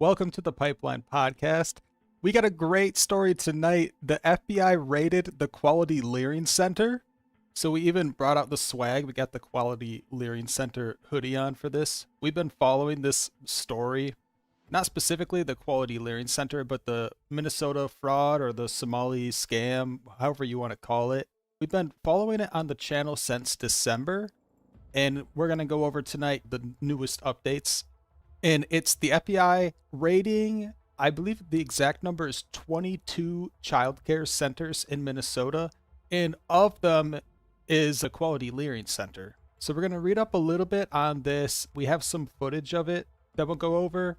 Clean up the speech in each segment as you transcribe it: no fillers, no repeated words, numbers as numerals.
Welcome to the Pipeline Podcast. We got a great story tonight. The FBI raided the Quality Learning Center. So we even brought out the swag. We got the Quality Learning Center hoodie on for this. We've been following this story, not specifically the Quality Learning Center, but the Minnesota fraud or the Somali scam, however you want to call it. We've been following it on the channel since December, and we're going to go over tonight the newest updates. And it's the FBI raiding, I believe the exact number is 22 childcare centers in Minnesota, and of them is a Quality Learning Center. So we're going to read up a little bit on this. We have some footage of it that we'll go over.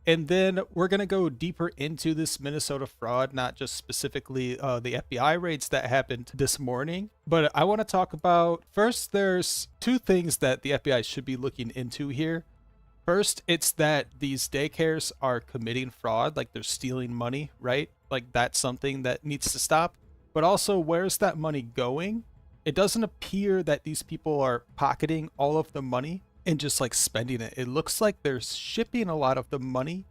And then we're going to go deeper into this Minnesota fraud, not just specifically the FBI raids that happened this morning. But I want to talk about, first, there's two things that the FBI should be looking into here. First, it's that these daycares are committing fraud, like they're stealing money, right? Like that's something that needs to stop. But also, where's that money going? It doesn't appear that these people are pocketing all of the money and just like spending it. It looks like they're shipping a lot of the money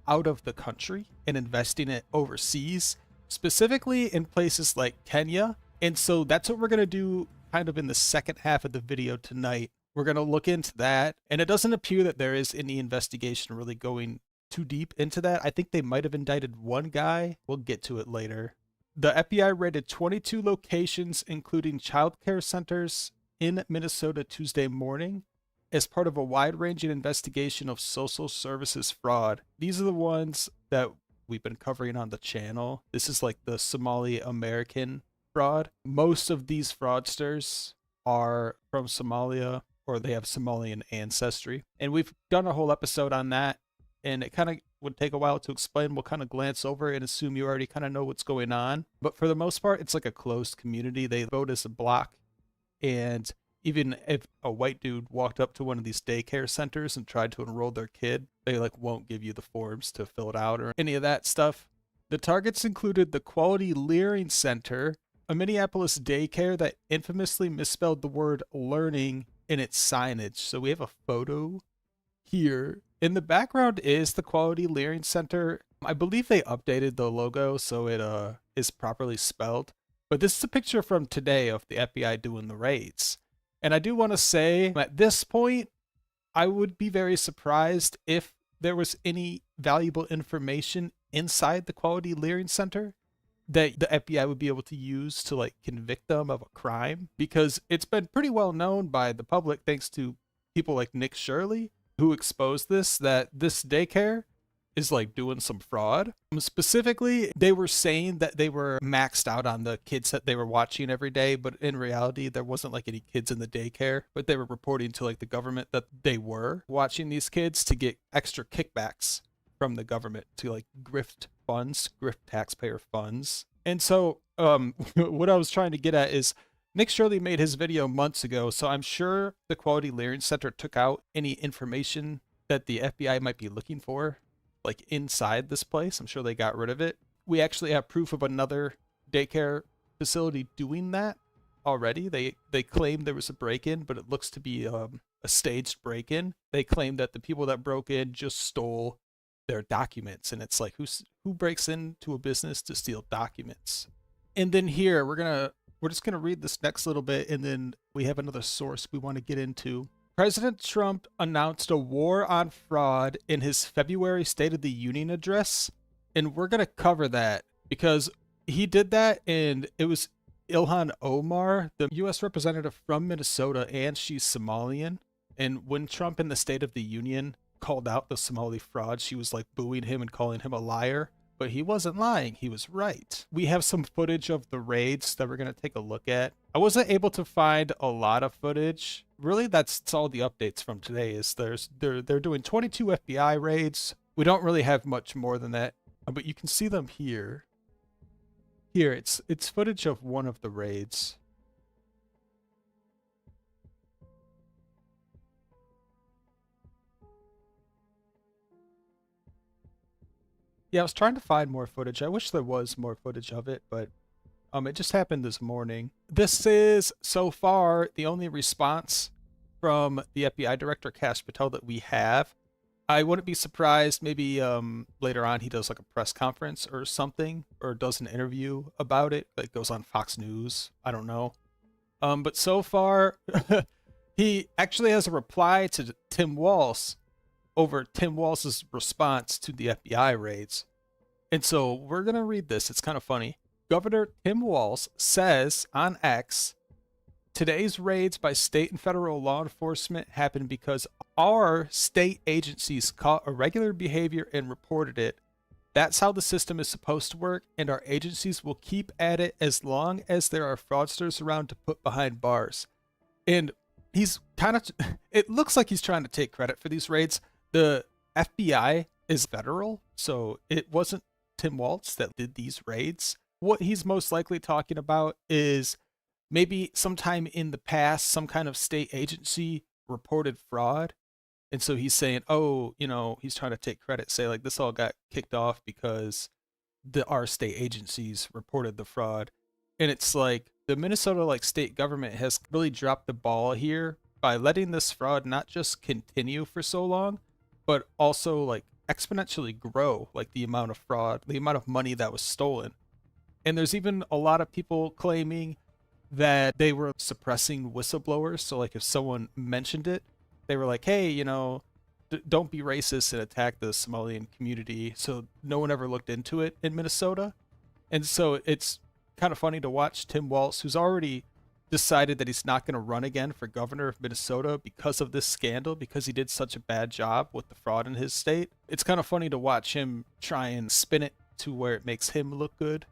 out of the country and investing it overseas, specifically in places like Kenya. And so that's what we're going to do kind of in the second half of the video tonight. We're going to look into that, and it doesn't appear that there is any investigation really going too deep into that. I think they might have indicted one guy. We'll get to it later. The FBI raided 22 locations, including childcare centers in Minnesota Tuesday morning, as part of a wide-ranging investigation of social services fraud. These are the ones that we've been covering on the channel. This is like the Somali American fraud. Most of these fraudsters are from Somalia, or they have Somalian ancestry. And we've done a whole episode on that, and it kind of would take a while to explain. We'll kind of glance over it and assume you already kind of know what's going on. But for the most part, it's like a closed community. They vote as a block, and even if a white dude walked up to one of these daycare centers and tried to enroll their kid, they like won't give you the forms to fill it out or any of that stuff. The targets included the Quality Learning Center, a Minneapolis daycare that infamously misspelled the word learning in its signage. So we have a photo here. In the background is the Quality Learning Center. I believe they updated the logo so it is properly spelled. But this is a picture from today of the FBI doing the raids. And I do want to say, at this point, I would be very surprised if there was any valuable information inside the Quality Learning Center that the FBI would be able to use to like convict them of a crime, because it's been pretty well known by the public, thanks to people like Nick Shirley, who exposed this, that this daycare is like doing some fraud. Specifically, they were saying that they were maxed out on the kids that they were watching every day, but in reality, there wasn't like any kids in the daycare, but they were reporting to like the government that they were watching these kids to get extra kickbacks from the government to like grift taxpayer funds. And so what I was trying to get at is Nick Shirley made his video months ago, so I'm sure the Quality Learning Center took out any information that the FBI might be looking for, like inside this place. I'm sure they got rid of it. We actually have proof of another daycare facility doing that already. They claim there was a break-in, but it looks to be a staged break-in. They claim that the people that broke in just stole their documents, and it's like, who breaks into a business to steal documents? And then here we're just gonna read this next little bit, and then we have another source we want to get into. President Trump announced a war on fraud in his February State of the Union address, and we're gonna cover that because he did that, and it was Ilhan Omar, the U.S. representative from Minnesota, and she's Somalian. And when Trump in the State of the Union called out the Somali fraud, she was like booing him and calling him a liar, but he wasn't lying. He was right. We have some footage of the raids that we're going to take a look at. I wasn't able to find a lot of footage. Really, that's all the updates from today is they're doing 22 FBI raids. We don't really have much more than that, but you can see them here. Here, it's footage of one of the raids. Yeah, I was trying to find more footage. I wish there was more footage of it, but it just happened this morning. This is, so far, the only response from the FBI Director, Kash Patel, that we have. I wouldn't be surprised. Maybe later on he does like a press conference or something, or does an interview about it that goes on Fox News. I don't know. But so far, he actually has a reply to Tim Walz over Tim Walz's response to the FBI raids. And so we're going to read this. It's kind of funny. Governor Tim Walz says on X, today's raids by state and federal law enforcement happened because our state agencies caught irregular behavior and reported it. That's how the system is supposed to work, and our agencies will keep at it as long as there are fraudsters around to put behind bars. And he's kind of, it looks like he's trying to take credit for these raids. The FBI is federal, so it wasn't Tim Walz that did these raids. What he's most likely talking about is maybe sometime in the past, some kind of state agency reported fraud. And so he's saying, oh, he's trying to take credit, say like this all got kicked off because our state agencies reported the fraud. And it's like the Minnesota like state government has really dropped the ball here by letting this fraud not just continue for so long, but also like exponentially grow, like the amount of fraud, the amount of money that was stolen. And there's even a lot of people claiming that they were suppressing whistleblowers. So like if someone mentioned it, they were like, hey, don't be racist and attack the Somalian community. So no one ever looked into it in Minnesota. And so it's kind of funny to watch Tim Walz, who's already decided that he's not going to run again for governor of Minnesota because of this scandal, because he did such a bad job with the fraud in his state. It's kind of funny to watch him try and spin it to where it makes him look good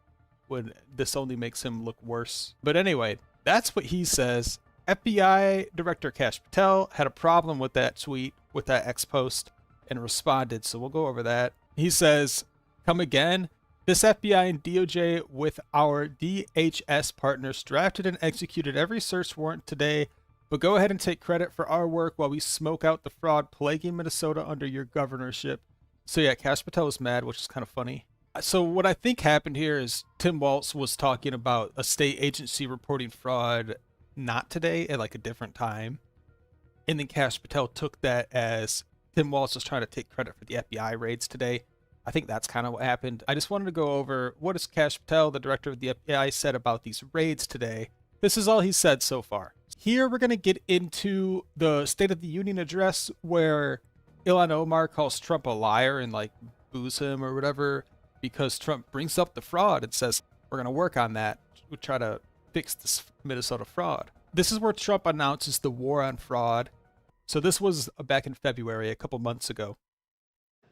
when this only makes him look worse. But anyway, that's what he says. FBI Director Kash Patel had a problem with that tweet, with that X post, and responded. So we'll go over that. He says, come again. This FBI and DOJ with our DHS partners drafted and executed every search warrant today, but go ahead and take credit for our work while we smoke out the fraud plaguing Minnesota under your governorship. So yeah, Kash Patel was mad, which is kind of funny. So what I think happened here is Tim Walz was talking about a state agency reporting fraud not today at like a different time. And then Kash Patel took that as Tim Walz was trying to take credit for the FBI raids today. I think that's kind of what happened. I just wanted to go over what has Kash Patel, the director of the FBI, said about these raids today. This is all he said so far. Here we're going to get into the State of the Union address where Ilhan Omar calls Trump a liar and like boos him or whatever because Trump brings up the fraud and says, we're going to work on that. We'll try to fix this Minnesota fraud. This is where Trump announces the war on fraud. So this was back in February, a couple months ago.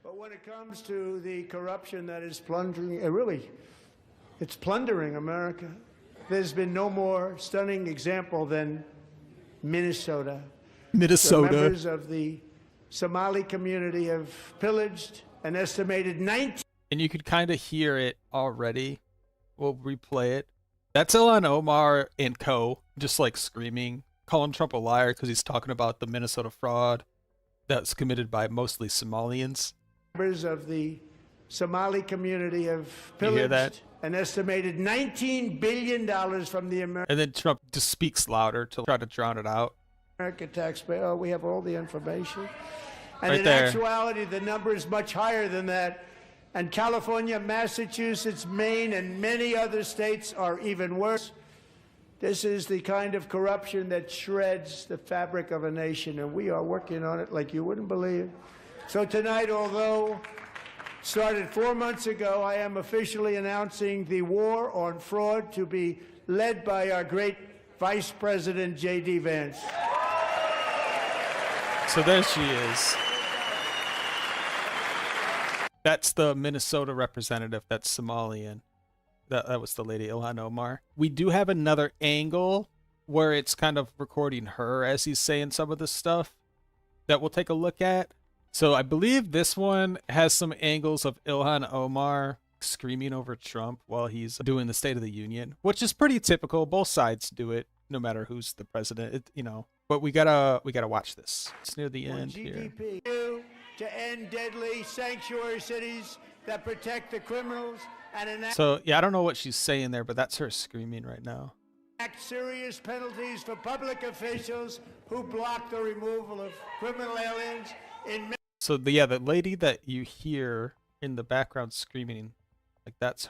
But when it comes to the corruption that is plundering, it's plundering America. There's been no more stunning example than Minnesota. The members of the Somali community have pillaged an estimated 19. And you could kind of hear it already. We'll replay it. That's Ilhan Omar and co. just like screaming, calling Trump a liar because he's talking about the Minnesota fraud that's committed by mostly Somalians. Members of the Somali community have pillaged an estimated $19 billion from the American. And then Trump just speaks louder to try to drown it out. American taxpayer. Oh, we have all the information. And right in there. Actuality, the number is much higher than that. And California, Massachusetts, Maine, and many other states are even worse. This is the kind of corruption that shreds the fabric of a nation, and we are working on it like you wouldn't believe. So tonight, although started 4 months ago, I am officially announcing the war on fraud to be led by our great Vice President J.D. Vance. So there she is. That's the Minnesota representative that's Somalian. That was the lady Ilhan Omar. We do have another angle where it's kind of recording her as he's saying some of this stuff that we'll take a look at. So I believe this one has some angles of Ilhan Omar screaming over Trump while he's doing the State of the Union, which is pretty typical. Both sides do it, no matter who's the president, But we gotta watch this. It's near the end here. To end deadly sanctuary cities that protect the criminals and enact. So yeah, I don't know what she's saying there, but that's her screaming right now. Serious penalties for public officials who block the removal of criminal aliens in So the lady that you hear in the background screaming, like that's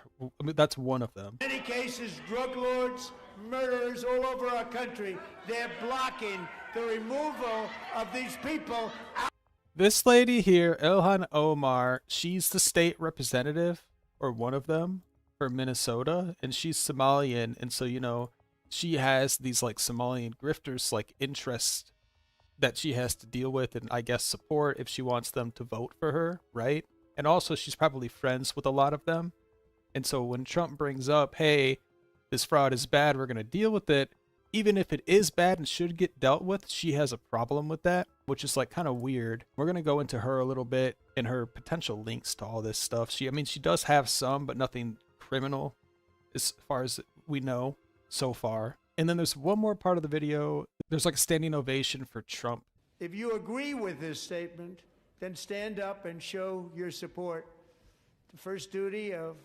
one of them. In many cases, drug lords, murderers all over our country, they're blocking the removal of these people. This lady here, Ilhan Omar, she's the state representative, or one of them, for Minnesota, and she's Somalian, and so, she has these, like, Somalian grifters, like, interests that she has to deal with and, I guess, support if she wants them to vote for her, right? And also, she's probably friends with a lot of them. And so when Trump brings up, hey, this fraud is bad, we're going to deal with it, even if it is bad and should get dealt with, she has a problem with that, which is like kind of weird. We're going to go into her a little bit and her potential links to all this stuff. She does have some, but nothing criminal as far as we know so far. And then there's one more part of the video. There's like a standing ovation for Trump. If you agree with this statement, then stand up and show your support. The first duty of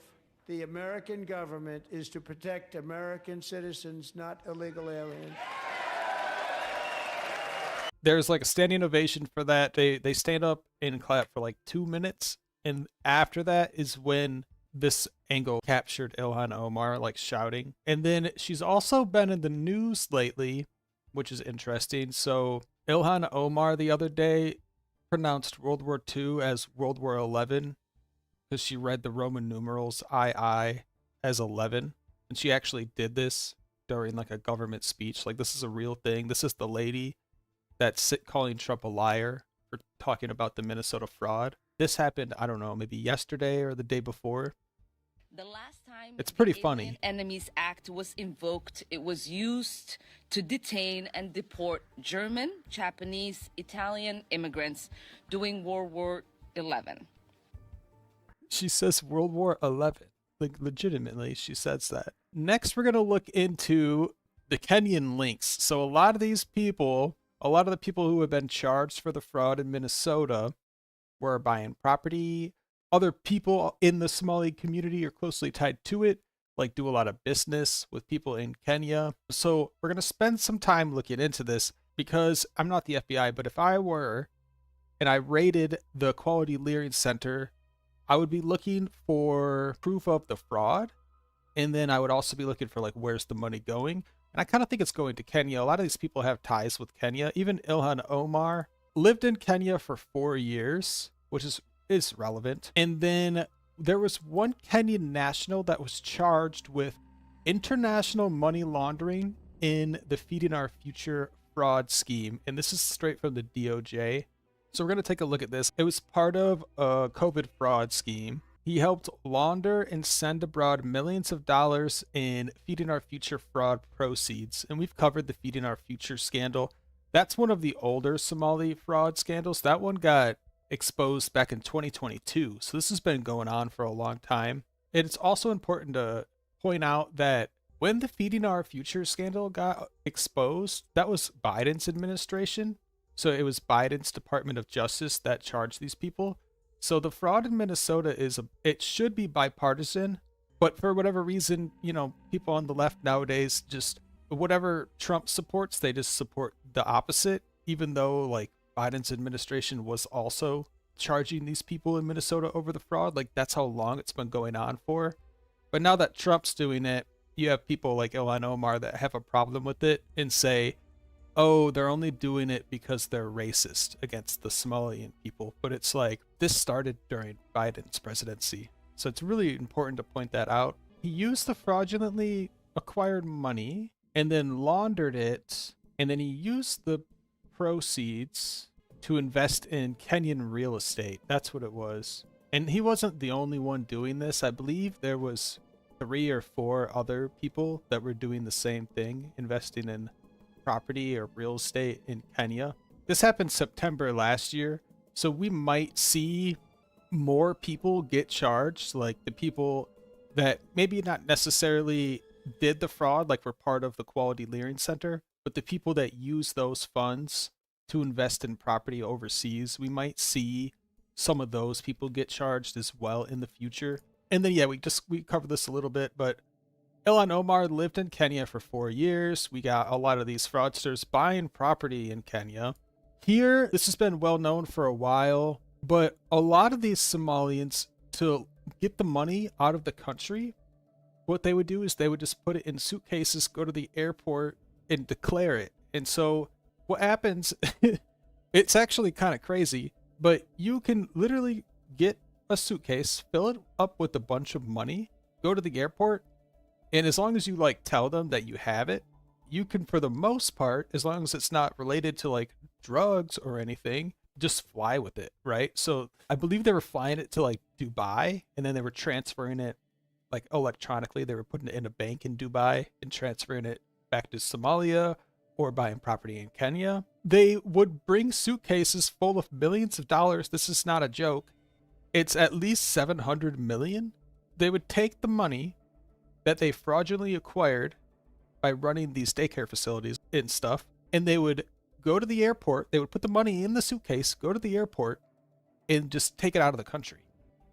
the American government is to protect American citizens, not illegal aliens. There's like a standing ovation for that. They stand up and clap for like 2 minutes. And after that is when this angle captured Ilhan Omar like shouting. And then she's also been in the news lately, which is interesting. So Ilhan Omar the other day pronounced World War II as World War 11 because she read the Roman numerals II as 11. And she actually did this during like a government speech. Like, this is a real thing. This is the lady that's calling Trump a liar for talking about the Minnesota fraud. This happened, I don't know, maybe yesterday or the day before. The last time it's pretty the funny. Alien Enemies Act was invoked, it was used to detain and deport German, Japanese, Italian immigrants during World War XI. She says World War 11. Like, legitimately, she says that. Next, we're going to look into the Kenyan links. So a lot of the people who have been charged for the fraud in Minnesota were buying property. Other people in the Somali community are closely tied to it, like do a lot of business with people in Kenya. So we're going to spend some time looking into this because I'm not the FBI, but if I were and I raided the Quality Leering Center, I would be looking for proof of the fraud. And then I would also be looking for, like, where's the money going? And I kind of think it's going to Kenya. A lot of these people have ties with Kenya. Even Ilhan Omar lived in Kenya for 4 years, which is relevant. And then there was one Kenyan national that was charged with international money laundering in the Feeding Our Future fraud scheme. And this is straight from the DOJ. So we're going to take a look at this. It was part of a COVID fraud scheme. He helped launder and send abroad millions of dollars in Feeding Our Future fraud proceeds. And we've covered the Feeding Our Future scandal. That's one of the older Somali fraud scandals. That one got exposed back in 2022. So this has been going on for a long time. And it's also important to point out that when the Feeding Our Future scandal got exposed, that was Biden's administration. So it was Biden's Department of Justice that charged these people. So the fraud in Minnesota it should be bipartisan, but for whatever reason, people on the left nowadays, just whatever Trump supports, they just support the opposite, even though like Biden's administration was also charging these people in Minnesota over the fraud. Like, that's how long it's been going on for. But now that Trump's doing it, you have people like Ilhan Omar that have a problem with it and say, oh, they're only doing it because they're racist against the Somalian people. But it's like, this started during Biden's presidency. So it's really important to point that out. He used the fraudulently acquired money and then laundered it. And then he used the proceeds to invest in Kenyan real estate. That's what it was. And he wasn't the only one doing this. I believe there was 3 or 4 other people that were doing the same thing, investing in property or real estate in Kenya. This happened September last year, so we might see more people get charged, like the people that maybe not necessarily did the fraud, like were part of the Quality Leering Center, but the people that use those funds to invest in property overseas. We might see some of those people get charged as well in the future. And then we covered this a little bit, but Ilhan Omar lived in Kenya for 4 years. We got a lot of these fraudsters buying property in Kenya. Here, this has been well known for a while. But a lot of these Somalians, to get the money out of the country, what they would do is they would just put it in suitcases, go to the airport, and declare it. And so what happens, it's actually kind of crazy, but you can literally get a suitcase, fill it up with a bunch of money, go to the airport, and as long as you like tell them that you have it, you can, for the most part, as long as it's not related to like drugs or anything, just fly with it, right? So I believe they were flying it to like Dubai, and then they were transferring it like electronically. They were putting it in a bank in Dubai and transferring it back to Somalia or buying property in Kenya. They would bring suitcases full of millions of dollars. This is not a joke. It's at least 700 million. They would take the money that they fraudulently acquired by running these daycare facilities and stuff, and they would go to the airport. They would put the money in the suitcase, go to the airport, and just take it out of the country.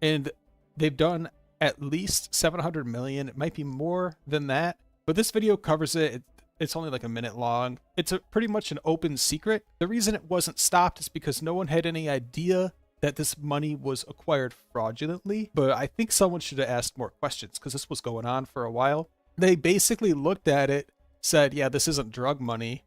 And they've done at least 700 million. It might be more than that, but this video covers it. It's only like a minute long. It's pretty much an open secret. The reason it wasn't stopped is because no one had any idea that this money was acquired fraudulently. But I think someone should have asked more questions because this was going on for a while. They basically looked at it, said, yeah, this isn't drug money,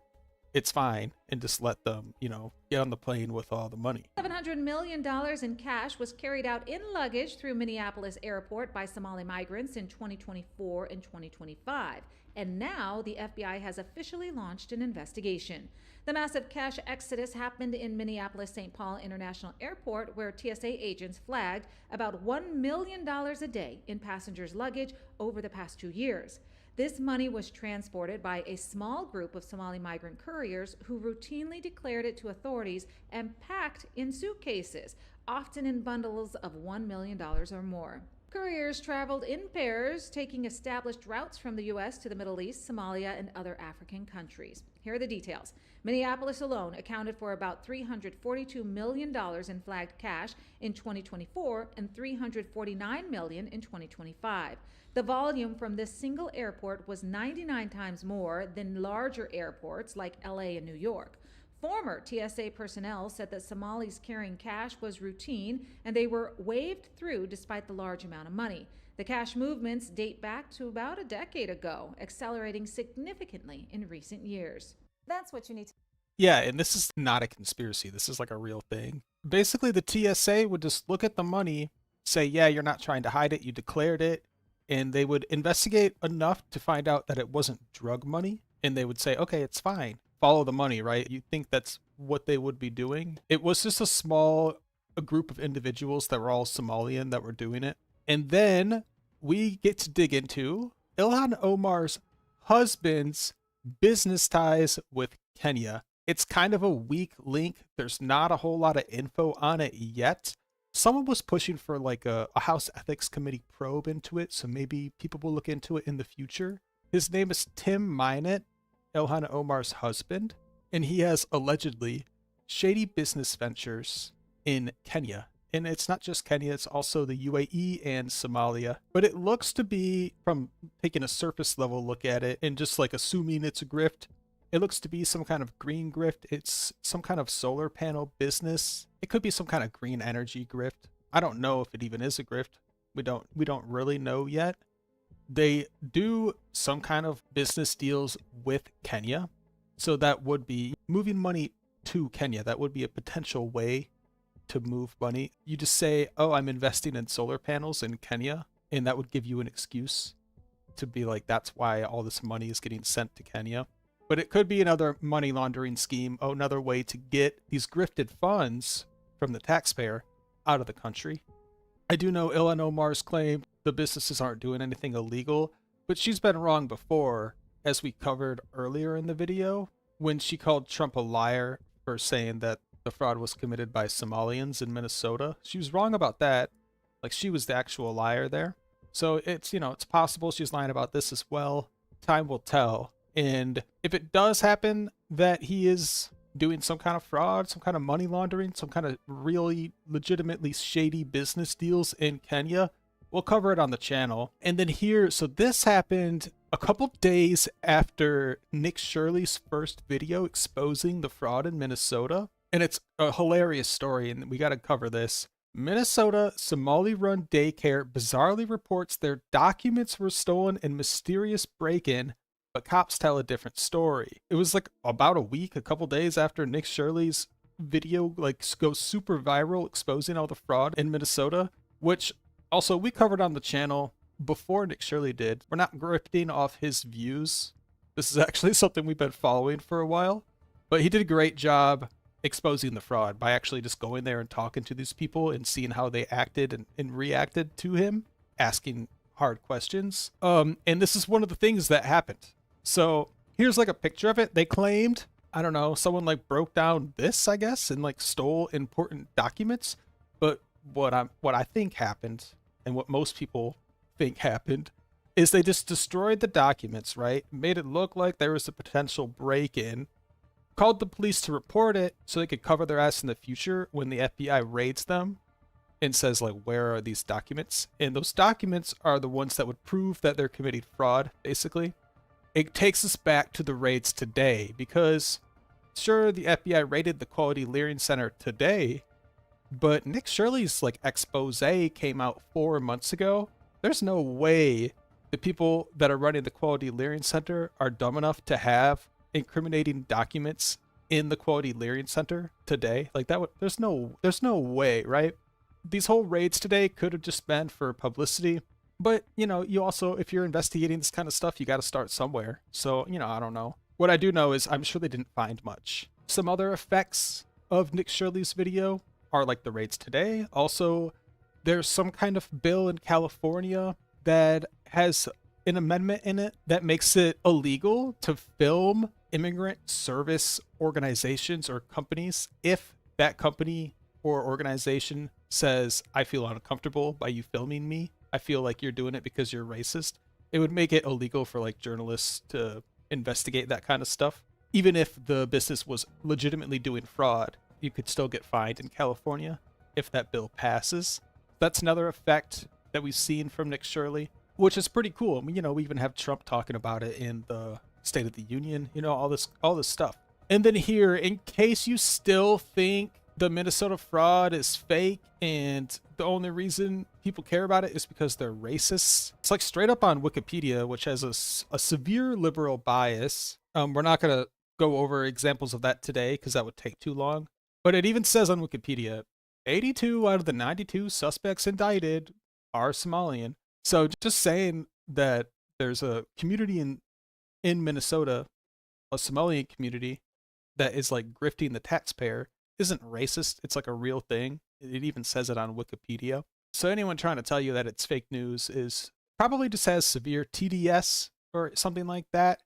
it's fine, and just let them, get on the plane with all the money. $700 million in cash was carried out in luggage through Minneapolis Airport by Somali migrants in 2024 and 2025. And now the FBI has officially launched an investigation. The massive cash exodus happened in Minneapolis-St. Paul International Airport, where TSA agents flagged about $1 million a day in passengers' luggage over the past 2 years. This money was transported by a small group of Somali migrant couriers who routinely declared it to authorities and packed in suitcases, often in bundles of $1 million or more. Couriers traveled in pairs, taking established routes from the U.S. to the Middle East, Somalia, and other African countries. Here are the details. Minneapolis alone accounted for about $342 million in flagged cash in 2024 and $349 million in 2025. The volume from this single airport was 99 times more than larger airports like LA and New York. Former TSA personnel said that Somalis carrying cash was routine and they were waved through despite the large amount of money. The cash movements date back to about a decade ago, accelerating significantly in recent years. That's what you need to. Yeah, and this is not a conspiracy. This is like a real thing. Basically, the TSA would just look at the money, say, yeah, you're not trying to hide it, you declared it, and they would investigate enough to find out that it wasn't drug money, and they would say, okay, it's fine. Follow the money, right? You think that's what they would be doing? It was just a group of individuals that were all Somalian that were doing it. And then we get to dig into Ilhan Omar's husband's business ties with Kenya. It's kind of a weak link. There's not a whole lot of info on it yet. Someone was pushing for like a House Ethics Committee probe into it, so maybe people will look into it in the future. His name is Tim Minot, Ilhan Omar's husband, and he has allegedly shady business ventures in Kenya. And it's not just Kenya, it's also the UAE and Somalia. But it looks to be, from taking a surface level look at it and just like assuming it's a grift, it looks to be some kind of green grift. It's some kind of solar panel business. It could be some kind of green energy grift. I don't know if it even is a grift. We don't really know yet. They do some kind of business deals with Kenya. So that would be moving money to Kenya. That would be a potential way to move money. You just say, oh, I'm investing in solar panels in Kenya, and that would give you an excuse to be like, that's why all this money is getting sent to Kenya. But it could be another money laundering scheme, another way to get these grifted funds from the taxpayer out of the country. I do know Ilhan Omar's claimed the businesses aren't doing anything illegal, but she's been wrong before, as we covered earlier in the video, when she called Trump a liar for saying that the fraud was committed by Somalians in Minnesota. She was wrong about that. Like, she was the actual liar there. So it's, it's possible she's lying about this as well. Time will tell. And if it does happen that he is doing some kind of fraud, some kind of money laundering, some kind of really legitimately shady business deals in Kenya, we'll cover it on the channel. And then here, so this happened a couple days after Nick Shirley's first video exposing the fraud in Minnesota. And it's a hilarious story, and we got to cover this. Minnesota Somali-run daycare bizarrely reports their documents were stolen in mysterious break-in, but cops tell a different story. It was like about a week, a couple days after Nick Shirley's video like goes super viral exposing all the fraud in Minnesota, which also we covered on the channel before Nick Shirley did. We're not grifting off his views. This is actually something we've been following for a while, but he did a great job exposing the fraud by actually just going there and talking to these people and seeing how they acted and reacted to him, asking hard questions. And this is one of the things that happened. So here's like a picture of it. They claimed, I don't know, someone like broke down this, I guess, and like stole important documents. But what I think happened, and what most people think happened, is they just destroyed the documents, right? Made it look like there was a potential break-in, called the police to report it so they could cover their ass in the future when the FBI raids them and says, like, where are these documents? And those documents are the ones that would prove that they're committing fraud, basically. It takes us back to the raids today because, sure, the FBI raided the Quality Learning Center today, but Nick Shirley's, like, expose came out 4 months ago. There's no way the people that are running the Quality Learning Center are dumb enough to have incriminating documents in the Quality Learning Center today. Like that would, there's no way, right? These whole raids today could have just been for publicity, but you know, you also, if you're investigating this kind of stuff, you got to start somewhere. So, you know, I don't know. What I do know is I'm sure they didn't find much. Some other effects of Nick Shirley's video are like the raids today. Also, there's some kind of bill in California that has an amendment in it that makes it illegal to film immigrant service organizations or companies if that company or organization says, I feel uncomfortable by you filming me. I feel like you're doing it because you're racist. It would make it illegal for like journalists to investigate that kind of stuff. Even if the business was legitimately doing fraud, you could still get fined in California if that bill passes. That's another effect that we've seen from Nick Shirley, which is pretty cool. I mean, you know, we even have Trump talking about it in the State of the Union, you know, all this stuff. And then here, in case you still think the Minnesota fraud is fake and the only reason people care about it is because they're racists, it's like straight up on Wikipedia, which has a severe liberal bias. We're not going to go over examples of that today because that would take too long. But it even says on Wikipedia, 82 out of the 92 suspects indicted are Somalian. So just saying that there's a community in Minnesota, a Somalian community, that is like grifting the taxpayer isn't racist. It's like a real thing. It even says it on Wikipedia. So anyone trying to tell you that it's fake news is probably just has severe TDS or something like that.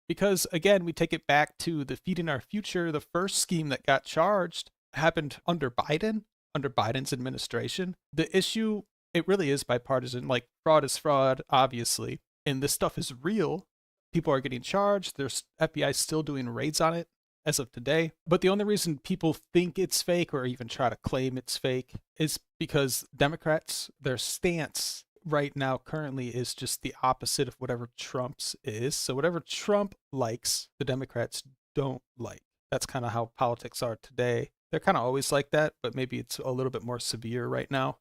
Because again, we take it back to the Feeding Our Future. The first scheme that got charged happened under Biden's administration. The issue, it really is bipartisan. Like, fraud is fraud, obviously. And this stuff is real. People are getting charged. There's FBI still doing raids on it as of today. But the only reason people think it's fake or even try to claim it's fake is because Democrats, their stance right now currently is just the opposite of whatever Trump's is. So whatever Trump likes, the Democrats don't like. That's kind of how politics are today. They're kind of always like that, but maybe it's a little bit more severe right now.